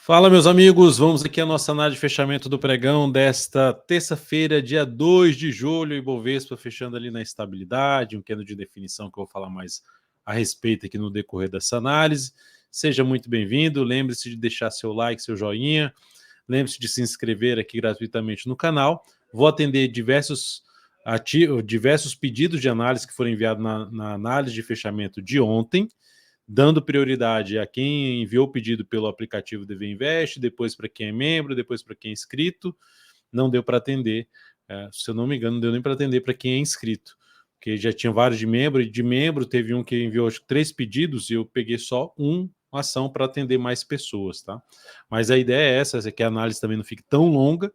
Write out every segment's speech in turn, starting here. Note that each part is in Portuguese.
Fala, meus amigos, vamos aqui à nossa análise de fechamento do pregão desta terça-feira, dia 2 de julho, Ibovespa fechando ali na estabilidade, um candle de definição que eu vou falar mais a respeito aqui no decorrer dessa análise. Seja muito bem-vindo, lembre-se de deixar seu like, seu joinha, lembre-se de se inscrever aqui gratuitamente no canal. Vou atender diversos pedidos de análise que foram enviados na análise de fechamento de ontem, dando prioridade a quem enviou o pedido pelo aplicativo DV Invest, depois para quem é membro, depois para quem é inscrito. Não deu para atender, se eu não me engano, não deu nem para atender para quem é inscrito, porque já tinha vários de membro, e de membro teve um que enviou acho, 3 pedidos e eu peguei só uma ação para atender mais pessoas, tá? Mas a ideia é essa, que a análise também não fique tão longa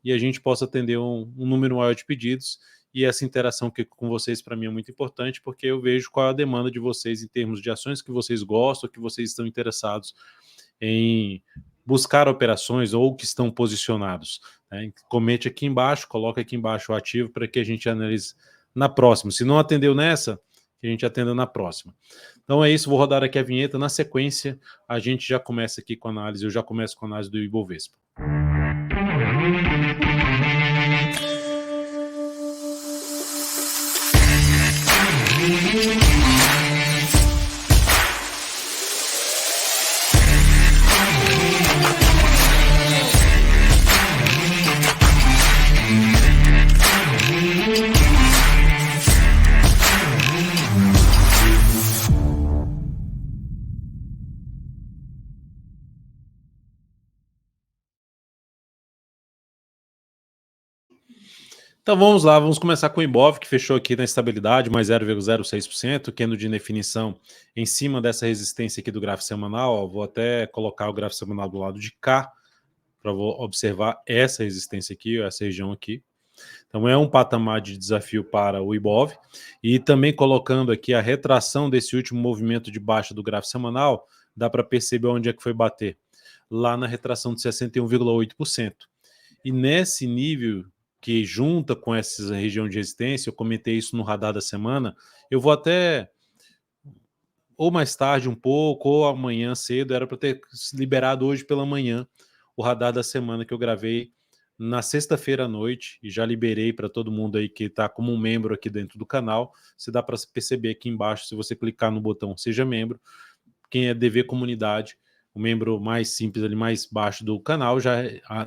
e a gente possa atender um número maior de pedidos. E essa interação que com vocês para mim é muito importante, porque eu vejo qual é a demanda de vocês em termos de ações que vocês gostam, que vocês estão interessados em buscar operações ou que estão posicionados, né? Comente aqui embaixo, coloca aqui embaixo o ativo para que a gente analise na próxima. Se não atendeu nessa, que a gente atenda na próxima. Então é isso, vou rodar aqui a vinheta. Na sequência, a gente já começa aqui com a análise, eu já começo com a análise do Ibovespa. Então vamos lá, vamos começar com o Ibov, que fechou aqui na estabilidade, mais 0,06%, candle de definição em cima dessa resistência aqui do gráfico semanal. Ó, vou até colocar o gráfico semanal do lado de cá, para observar essa resistência aqui, essa região aqui. Então é um patamar de desafio para o Ibov, e também colocando aqui a retração desse último movimento de baixa do gráfico semanal, dá para perceber onde é que foi bater, lá na retração de 61,8%. E nesse nível que junta com essa região de resistência, eu comentei isso no radar da semana, eu vou até, ou mais tarde um pouco, ou amanhã cedo, era para ter liberado hoje pela manhã o radar da semana que eu gravei na sexta-feira à noite, e já liberei para todo mundo aí que está como um membro aqui dentro do canal. Se dá para perceber aqui embaixo, se você clicar no botão Seja Membro, quem é DV Comunidade, o membro mais simples ali, mais baixo do canal, já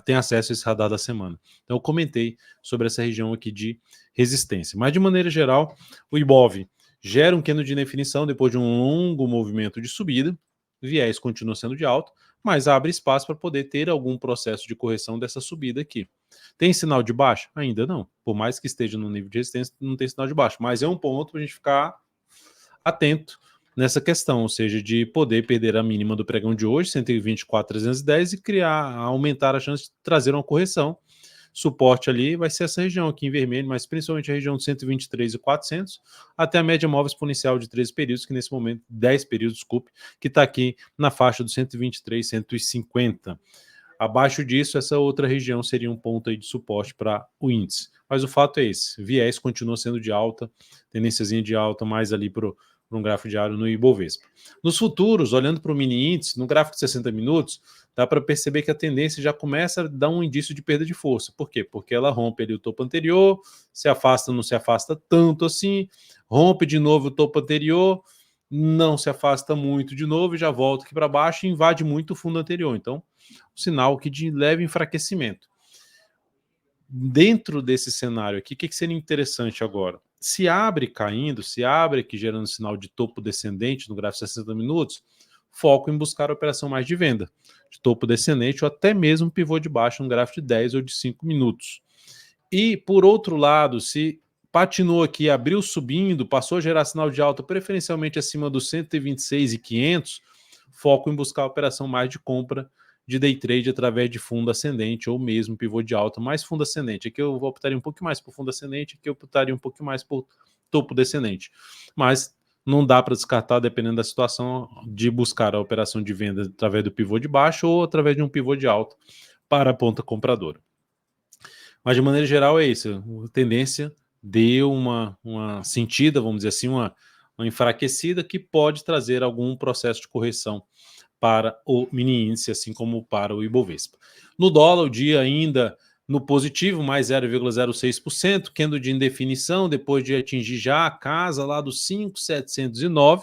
tem acesso a esse radar da semana. Então eu comentei sobre essa região aqui de resistência. Mas de maneira geral, o Ibov gera um candle de definição depois de um longo movimento de subida, o viés continua sendo de alta, mas abre espaço para poder ter algum processo de correção dessa subida aqui. Tem sinal de baixa? Ainda não. Por mais que esteja no nível de resistência, não tem sinal de baixa. Mas é um ponto para a gente ficar atento nessa questão, ou seja, de poder perder a mínima do pregão de hoje, 124.310, e aumentar a chance de trazer uma correção. Suporte ali vai ser essa região aqui em vermelho, mas principalmente a região de 123.400, até a média móvel exponencial de 13 períodos, que nesse momento, 10 períodos, desculpe, que está aqui na faixa dos 123.150. Abaixo disso, essa outra região seria um ponto aí de suporte para o índice. Mas o fato é esse, viés continua sendo de alta, tendênciazinha de alta mais ali para um gráfico diário no Ibovespa. Nos futuros, olhando para o mini índice, no gráfico de 60 minutos, dá para perceber que a tendência já começa a dar um indício de perda de força. Por quê? Porque ela rompe ali o topo anterior, se afasta, não se afasta tanto assim, rompe de novo o topo anterior, não se afasta muito de novo e já volta aqui para baixo e invade muito o fundo anterior. Então, um sinal aqui de leve enfraquecimento. Dentro desse cenário aqui, o que seria interessante agora? Se abre caindo, se abre aqui gerando sinal de topo descendente no gráfico de 60 minutos, foco em buscar a operação mais de venda, de topo descendente ou até mesmo pivô de baixo no gráfico de 10 ou de 5 minutos. E, por outro lado, se patinou aqui, abriu subindo, passou a gerar sinal de alta, preferencialmente acima dos 126.500, foco em buscar a operação mais de compra de day trade através de fundo ascendente ou mesmo pivô de alta, mais fundo ascendente. Aqui eu optaria um pouco mais por fundo ascendente, aqui eu optaria um pouco mais por topo descendente. Mas não dá para descartar, dependendo da situação, de buscar a operação de venda através do pivô de baixo ou através de um pivô de alta para a ponta compradora. Mas de maneira geral é isso, a tendência deu uma sentida, vamos dizer assim, uma enfraquecida que pode trazer algum processo de correção para o mini índice, assim como para o Ibovespa. No dólar, o dia ainda no positivo, mais 0,06%, candle de indefinição, depois de atingir já a casa lá dos 5.709,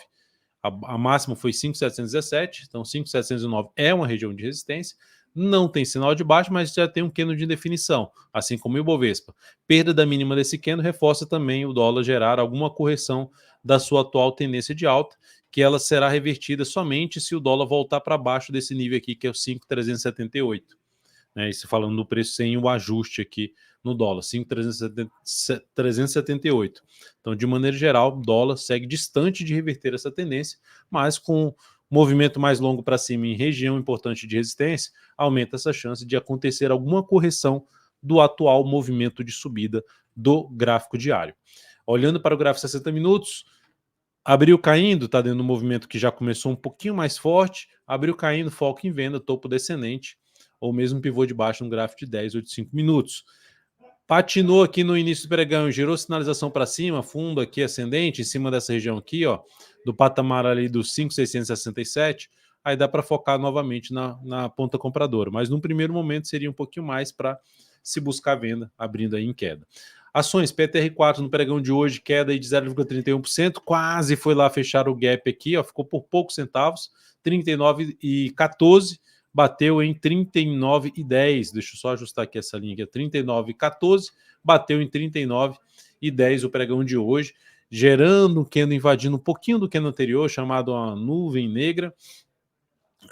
a máxima foi 5.717, então 5.709 é uma região de resistência, não tem sinal de baixo, mas já tem um candle de indefinição, assim como o Ibovespa. Perda da mínima desse candle reforça também o dólar gerar alguma correção da sua atual tendência de alta, que ela será revertida somente se o dólar voltar para baixo desse nível aqui, que é o 5.378. Né, isso falando no preço sem o ajuste aqui no dólar, 5.378. Então, de maneira geral, o dólar segue distante de reverter essa tendência, mas com movimento mais longo para cima em região importante de resistência, aumenta essa chance de acontecer alguma correção do atual movimento de subida do gráfico diário. Olhando para o gráfico 60 minutos, abriu caindo, está dentro do movimento que já começou um pouquinho mais forte, abriu caindo, foco em venda, topo descendente, ou mesmo pivô de baixo no gráfico de 10 ou de 5 minutos. Patinou aqui no início do pregão, gerou sinalização para cima, fundo aqui ascendente, em cima dessa região aqui, ó, do patamar ali dos 5.667, aí dá para focar novamente na ponta compradora, mas num primeiro momento seria um pouquinho mais para se buscar venda, abrindo aí em queda. Ações PTR4 no pregão de hoje, queda aí de 0,31%, quase foi lá fechar o gap aqui, ó, ficou por poucos centavos, 39,14, bateu em 39,10. Deixa eu só ajustar aqui essa linha aqui, 39,14, bateu em 39,10 o pregão de hoje, gerando um candle invadindo um pouquinho do candle anterior, chamado uma nuvem negra,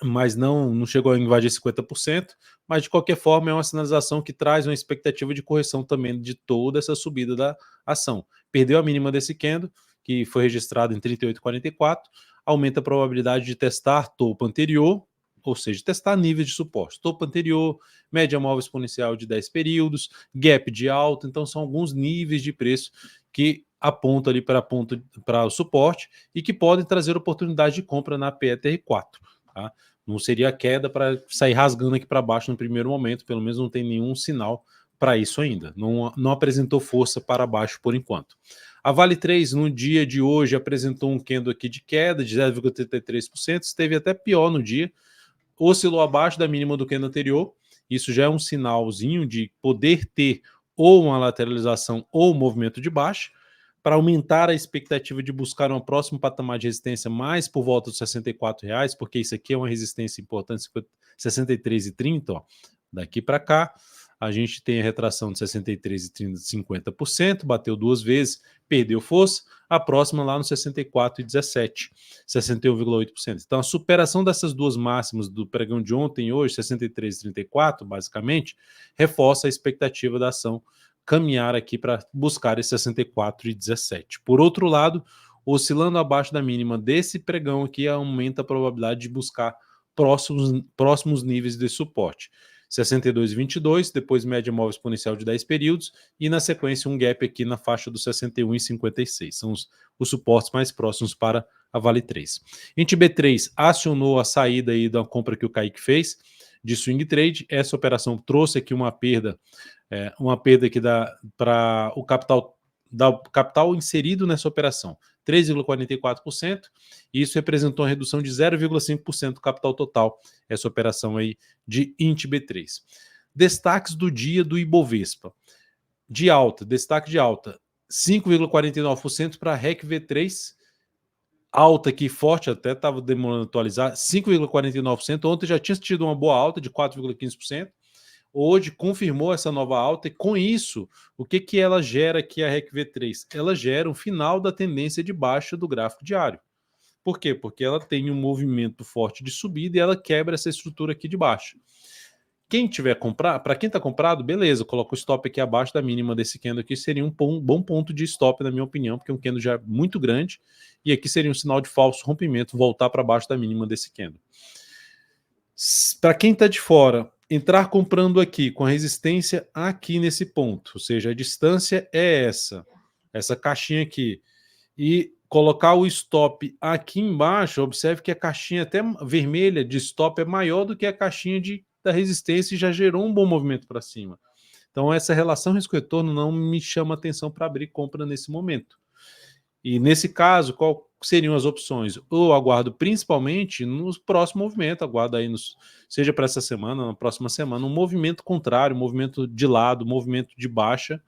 mas não chegou a invadir 50%, mas de qualquer forma é uma sinalização que traz uma expectativa de correção também de toda essa subida da ação. Perdeu a mínima desse candle, que foi registrado em 38,44, aumenta a probabilidade de testar topo anterior, ou seja, testar níveis de suporte. Topo anterior, média móvel exponencial de 10 períodos, gap de alta, então são alguns níveis de preço que apontam ali para o suporte e que podem trazer oportunidade de compra na PETR4. Tá? Não seria queda para sair rasgando aqui para baixo no primeiro momento, pelo menos não tem nenhum sinal para isso ainda. Não apresentou força para baixo por enquanto. A Vale 3 no dia de hoje apresentou um candle aqui de queda de 0,33%, esteve até pior no dia, oscilou abaixo da mínima do candle anterior, isso já é um sinalzinho de poder ter ou uma lateralização ou um movimento de baixa, para aumentar a expectativa de buscar um próximo patamar de resistência mais por volta dos R$64, porque isso aqui é uma resistência importante, 63,30, ó, daqui para cá, a gente tem a retração de 63,30 de 50%, bateu duas vezes, perdeu força, a próxima lá no 64,17, 61,8%. Então a superação dessas duas máximas do pregão de ontem e hoje, 63,34, basicamente, reforça a expectativa da ação caminhar aqui para buscar esse 64,17. Por outro lado, oscilando abaixo da mínima desse pregão aqui, aumenta a probabilidade de buscar próximos níveis de suporte. 62,22, depois média móvel exponencial de 10 períodos e na sequência um gap aqui na faixa dos 61,56. São os suportes mais próximos para a Vale 3. Int B3 acionou a saída aí da compra que o Kaique fez de swing trade. Essa operação trouxe aqui uma perda que dá para o capital inserido nessa operação, 3,44%, e isso representou uma redução de 0,5% do capital total, essa operação aí de Int B3. Destaques do dia do Ibovespa. Destaque de alta, 5,49% para a REC V3, alta aqui forte, até estava demorando a atualizar, 5,49%, ontem já tinha tido uma boa alta de 4,15%, hoje confirmou essa nova alta e com isso, o que ela gera aqui a REC V3? Ela gera um final da tendência de baixa do gráfico diário. Por quê? Porque ela tem um movimento forte de subida e ela quebra essa estrutura aqui de baixo. Quem tiver comprar, para quem está comprado, beleza, coloca o stop aqui abaixo da mínima desse candle aqui, seria um bom ponto de stop, na minha opinião, porque é um candle já muito grande e aqui seria um sinal de falso rompimento, voltar para baixo da mínima desse candle. Para quem está de fora, entrar comprando aqui com a resistência aqui nesse ponto, ou seja, a distância é essa caixinha aqui, e colocar o stop aqui embaixo, observe que a caixinha até vermelha de stop é maior do que a caixinha da resistência e já gerou um bom movimento para cima. Então essa relação risco-retorno não me chama atenção para abrir compra nesse momento. E nesse caso, seriam as opções? Eu aguardo principalmente no próximo movimento, aguardo aí, seja para essa semana, na próxima semana, um movimento contrário, um movimento de lado, um movimento de baixa,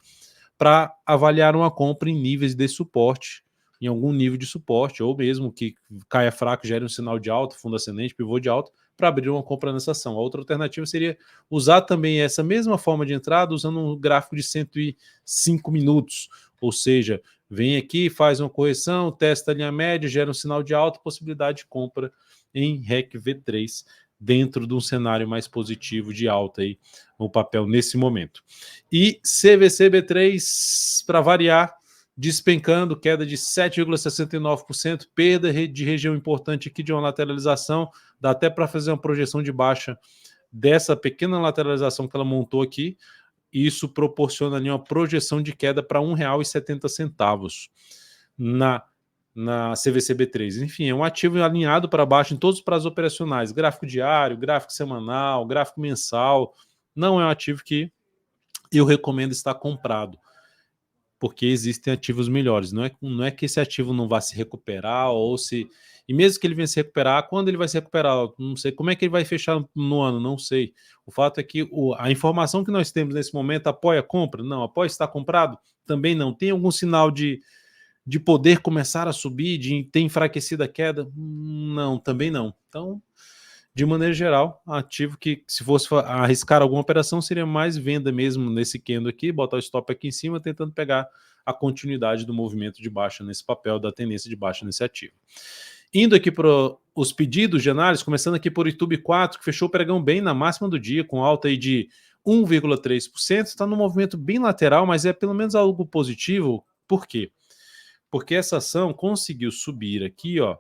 para avaliar uma compra em níveis de suporte, em algum nível de suporte, ou mesmo que caia fraco, gere um sinal de alta, fundo ascendente, pivô de alta, para abrir uma compra nessa ação. A outra alternativa seria usar também essa mesma forma de entrada usando um gráfico de 105 minutos, ou seja, vem aqui, faz uma correção, testa a linha média, gera um sinal de alta, possibilidade de compra em REC V3, dentro de um cenário mais positivo de alta aí, o papel nesse momento. E CVC-B3, para variar, despencando, queda de 7,69%, perda de região importante aqui de uma lateralização, dá até para fazer uma projeção de baixa dessa pequena lateralização que ela montou aqui. Isso proporciona ali uma projeção de queda para R$ 1,70 na CVC-B3. Enfim, é um ativo alinhado para baixo em todos os prazos operacionais, gráfico diário, gráfico semanal, gráfico mensal. Não é um ativo que eu recomendo estar comprado, porque existem ativos melhores. Não é que esse ativo não vá se recuperar, ou se... E mesmo que ele venha se recuperar, quando ele vai se recuperar? Não sei. Como é que ele vai fechar no ano? Não sei. O fato é que a informação que nós temos nesse momento apoia a compra? Não. Apoia estar comprado? Também não. Tem algum sinal de poder começar a subir, de ter enfraquecido a queda? Não, também não. Então, de maneira geral, ativo que, se fosse arriscar alguma operação, seria mais venda mesmo nesse candle aqui, botar o stop aqui em cima, tentando pegar a continuidade do movimento de baixa nesse papel, da tendência de baixa nesse ativo. Indo aqui para os pedidos de análise, começando aqui por YouTube 4, que fechou o pregão bem na máxima do dia, com alta aí de 1,3%, está num movimento bem lateral, mas é pelo menos algo positivo. Por quê? Porque essa ação conseguiu subir aqui, ó,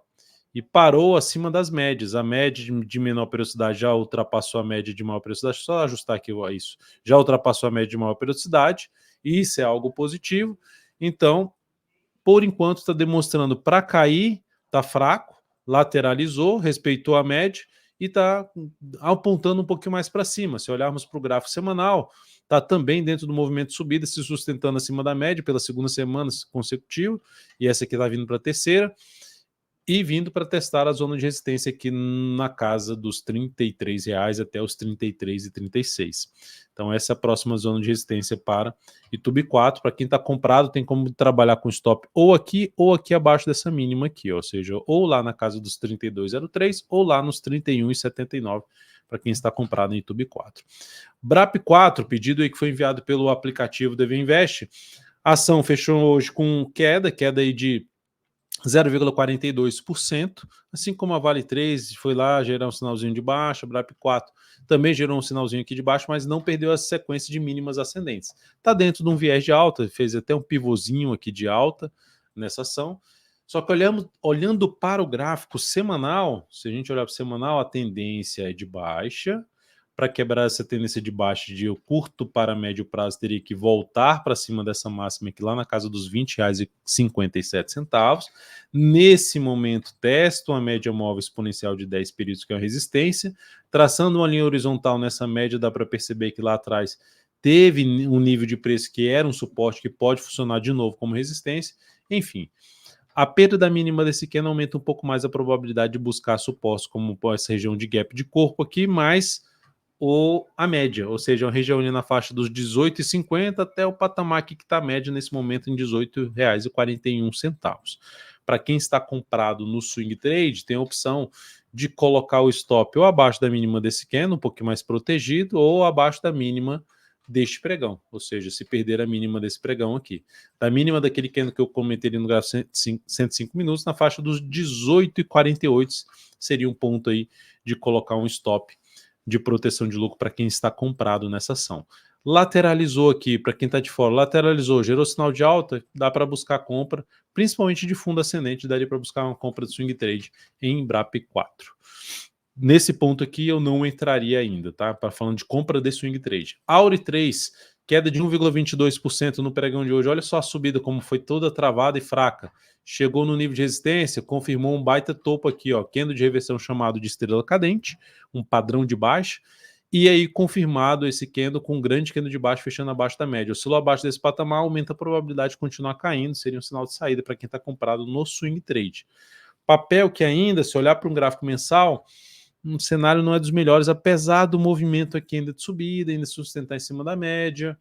e parou acima das médias. A média de menor periodicidade já ultrapassou a média de maior periodicidade. Só ajustar aqui isso. Já ultrapassou a média de maior periodicidade. E isso é algo positivo. Então, por enquanto, está demonstrando para cair, está fraco, lateralizou, respeitou a média e está apontando um pouquinho mais para cima. Se olharmos para o gráfico semanal, está também dentro do movimento de subida, se sustentando acima da média pela segunda semana consecutiva. E essa aqui está vindo para a terceira. E vindo para testar a zona de resistência aqui na casa dos R$ 33,00 até os R$ 33,36. Então essa é a próxima zona de resistência para YouTube 4. Para quem está comprado, tem como trabalhar com stop ou aqui abaixo dessa mínima aqui, ou seja, ou lá na casa dos 32,03 ou lá nos 31,79 para quem está comprado em YouTube 4. BRAP 4, pedido aí que foi enviado pelo aplicativo DV Invest. A ação fechou hoje com queda aí de 0,42%, assim como a Vale 3 foi lá gerar um sinalzinho de baixa, a BRAP 4 também gerou um sinalzinho aqui de baixo, mas não perdeu a sequência de mínimas ascendentes. Está dentro de um viés de alta, fez até um pivôzinho aqui de alta nessa ação. Só que olhando para o gráfico semanal, se a gente olhar para o semanal, a tendência é de baixa. Para quebrar essa tendência de baixa de curto para médio prazo, teria que voltar para cima dessa máxima aqui, lá na casa dos R$ 20,57. Nesse momento, testa uma média móvel exponencial de 10 períodos, que é uma resistência. Traçando uma linha horizontal nessa média, dá para perceber que lá atrás teve um nível de preço que era um suporte que pode funcionar de novo como resistência. Enfim, a perda da mínima desse candle aumenta um pouco mais a probabilidade de buscar suportes como essa região de gap de corpo aqui, mas a média, ou seja, uma região ali na faixa dos 18,50 até o patamar aqui que está a média nesse momento em R$ 18,41. Para quem está comprado no swing trade, tem a opção de colocar o stop ou abaixo da mínima desse candle, um pouquinho mais protegido, ou abaixo da mínima deste pregão, ou seja, se perder a mínima desse pregão aqui. Da mínima daquele candle que eu comentei no gráfico 105 minutos, na faixa dos 18,48 seria um ponto aí de colocar um stop de proteção de lucro para quem está comprado nessa ação. Lateralizou aqui, para quem está de fora, lateralizou, gerou sinal de alta, dá para buscar compra, principalmente de fundo ascendente, daria para buscar uma compra de swing trade em BRAP 4. Nesse ponto aqui eu não entraria ainda, tá? Para falando de compra de swing trade. Auri 3, queda de 1,22% no pregão de hoje. Olha só a subida como foi toda travada e fraca. Chegou no nível de resistência, confirmou um baita topo aqui, ó, candle de reversão chamado de estrela cadente, um padrão de baixa, E aí confirmado esse candle com um grande candle de baixo fechando abaixo da média. Oscilou abaixo desse patamar, aumenta a probabilidade de continuar caindo, seria um sinal de saída para quem está comprado no swing trade. Papel que ainda, se olhar para um gráfico mensal, um cenário não é dos melhores, apesar do movimento aqui ainda de subida, ainda sustentar em cima da média.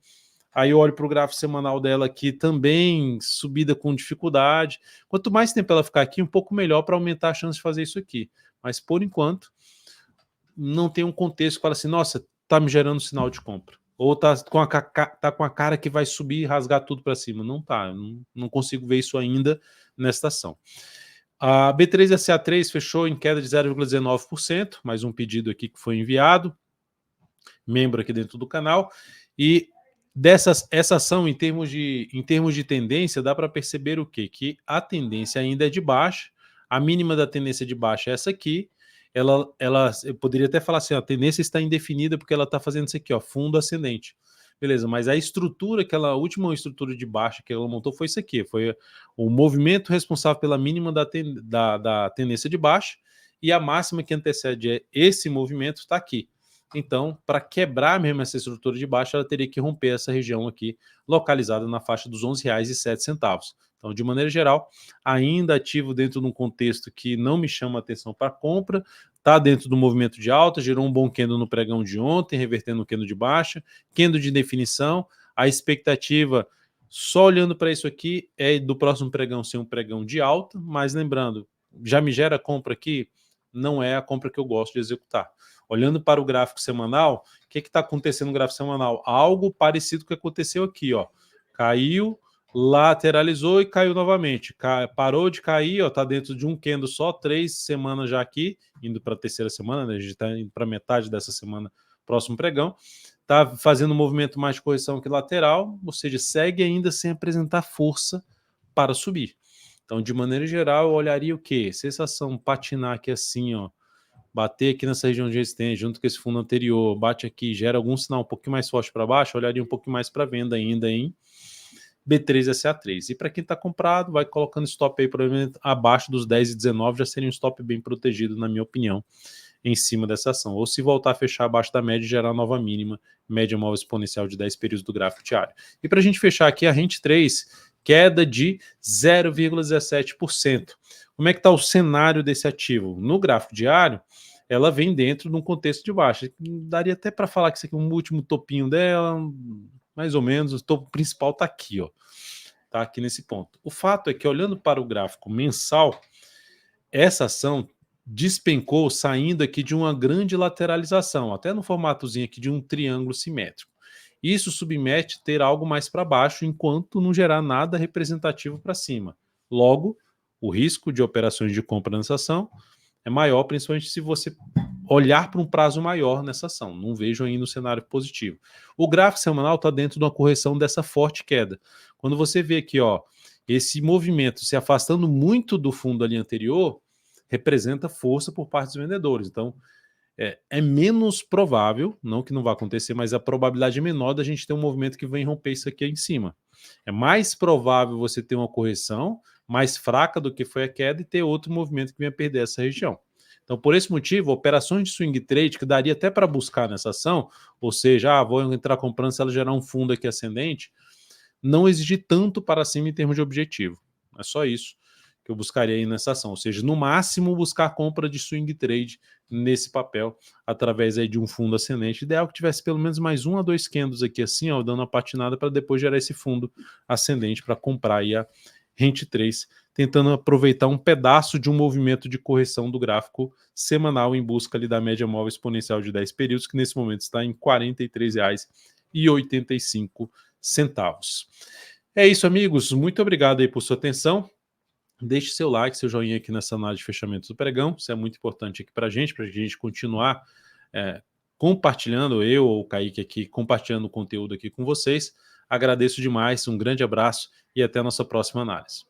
Aí eu olho para o gráfico semanal dela aqui também, subida com dificuldade. Quanto mais tempo ela ficar aqui, um pouco melhor para aumentar a chance de fazer isso aqui. Mas por enquanto, não tem um contexto que fala assim, nossa, tá me gerando sinal de compra. Ou tá com a cara que vai subir e rasgar tudo para cima. Não tá, não consigo ver isso ainda nesta ação. A B3SA3 fechou em queda de 0,19%, mais um pedido aqui que foi enviado, membro aqui dentro do canal, e essa ação em termos de tendência, dá para perceber o quê? Que a tendência ainda é de baixa, a mínima da tendência de baixa é essa aqui, eu poderia até falar assim, ó, a tendência está indefinida porque ela está fazendo isso aqui, ó, fundo ascendente. Beleza, mas a estrutura, aquela última estrutura de baixa que ela montou foi isso aqui, foi o movimento responsável pela mínima da tendência de baixa, e a máxima que antecede esse movimento está aqui. Então, para quebrar mesmo essa estrutura de baixa, ela teria que romper essa região aqui, localizada na faixa dos R$11,07. Então, de maneira geral, ainda ativo dentro de um contexto que não me chama atenção para compra, está dentro do movimento de alta, gerou um bom candle no pregão de ontem, revertendo o candle de baixa, candle de definição, a expectativa, só olhando para isso aqui, é do próximo pregão ser um pregão de alta, mas lembrando, já me gera compra aqui? Não é a compra que eu gosto de executar. Olhando para o gráfico semanal, o que está acontecendo no gráfico semanal? Algo parecido com o que aconteceu aqui, ó. Caiu, lateralizou e caiu novamente. Parou de cair, ó, tá dentro de um candle só, 3 semanas já aqui, indo para a terceira semana, né? A gente está indo para metade dessa semana, próximo pregão. Tá fazendo um movimento mais de correção que lateral, ou seja, segue ainda sem apresentar força para subir. Então, de maneira geral, eu olharia o quê? Se essa ação patinar aqui assim, ó, bater aqui nessa região de resistência, junto com esse fundo anterior, bate aqui, gera algum sinal um pouquinho mais forte para baixo, olharia um pouquinho mais para venda ainda em B3SA3. E para quem está comprado, vai colocando stop aí provavelmente abaixo dos 10,19, já seria um stop bem protegido, na minha opinião, em cima dessa ação. Ou se voltar a fechar abaixo da média, gerar nova mínima, média móvel exponencial de 10 períodos do gráfico diário. E para a gente fechar aqui, a Rent 3, queda de 0,17%. Como é que está o cenário desse ativo? No gráfico diário, ela vem dentro de um contexto de baixa. Daria até para falar que isso aqui é um último topinho dela, mais ou menos, o topo principal está aqui, ó. Está aqui nesse ponto. O fato é que, olhando para o gráfico mensal, essa ação despencou saindo aqui de uma grande lateralização, até no formatozinho aqui de um triângulo simétrico. Isso submete ter algo mais para baixo, enquanto não gerar nada representativo para cima. Logo, o risco de operações de compra nessa ação é maior, principalmente se você olhar para um prazo maior nessa ação. Não vejo ainda o cenário positivo. O gráfico semanal está dentro de uma correção dessa forte queda. Quando você vê aqui, ó, esse movimento se afastando muito do fundo ali anterior, representa força por parte dos vendedores. Então, é menos provável, não que não vá acontecer, mas a probabilidade é menor da gente ter um movimento que vem romper isso aqui em cima. É mais provável você ter uma correção mais fraca do que foi a queda e ter outro movimento que venha perder essa região. Então, por esse motivo, operações de swing trade, que daria até para buscar nessa ação, ou seja, vou entrar comprando se ela gerar um fundo aqui ascendente, não exigir tanto para cima em termos de objetivo. É só isso que eu buscaria aí nessa ação, ou seja, no máximo buscar compra de swing trade nesse papel, através aí de um fundo ascendente, ideal que tivesse pelo menos mais 1 a 2 candles aqui assim, ó, dando uma patinada para depois gerar esse fundo ascendente para comprar aí a Rent 3, tentando aproveitar um pedaço de um movimento de correção do gráfico semanal em busca ali da média móvel exponencial de 10 períodos, que nesse momento está em R$ 43,85. É isso, amigos. Muito obrigado aí por sua atenção. Deixe seu like, seu joinha aqui nessa análise de fechamento do pregão. Isso é muito importante aqui para a gente continuar compartilhando, eu ou o Kaique aqui, compartilhando o conteúdo aqui com vocês. Agradeço demais, um grande abraço e até a nossa próxima análise.